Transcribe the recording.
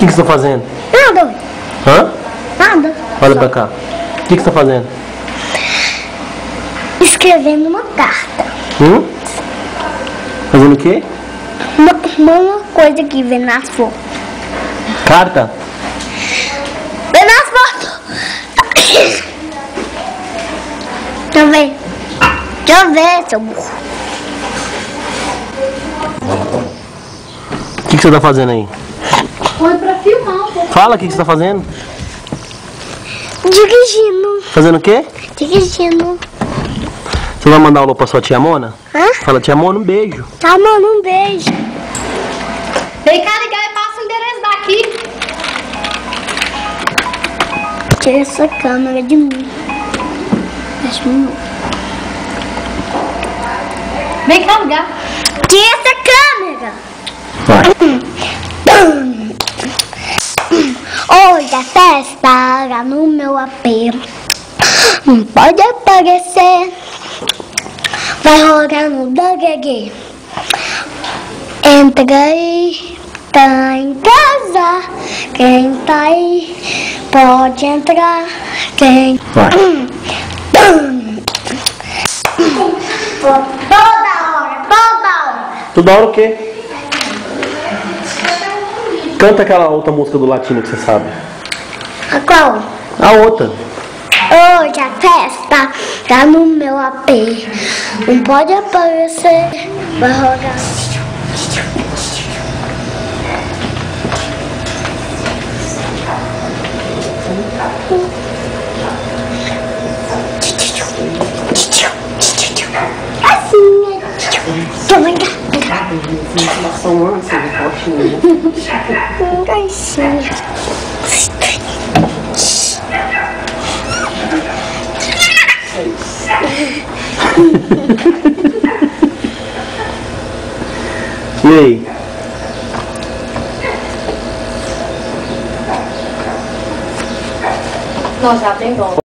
O que você tá fazendo? Nada. Hã? Nada. Olha pra cá. O que você tá fazendo? Escrevendo uma carta. Fazendo o quê? Uma coisa que vem nas fotos. Carta? Vem nas fotos. Deixa eu ver. Deixa eu ver, seu burro. O que você tá fazendo aí? Foi pra filmar um pouco. Fala o que você tá fazendo. Dirigindo. Fazendo o quê? Dirigindo. Você vai mandar um alô pra sua tia Mona? Hã? Fala, tia Mona, um beijo. Tá, mano, um beijo. Vem cá ligar e passa o endereço daqui. Tira essa câmera de mim. Deixa eu... Vem cá ligar. Tira essa câmera. Vai. Hoje a festa lá no meu AP. Não pode aparecer. Vai rolar no Daguegue. Entra aí, tá em casa. Quem tá aí pode entrar. Quem... Vai. Toda hora, toda hora. Toda hora o quê? Canta aquela outra música do latino que você sabe. A qual? A outra. Hoje a festa tá no meu AP. Não pode aparecer. Vai rolar. Assim, toma cá. Caixinha. E aí? Nós já tem bom.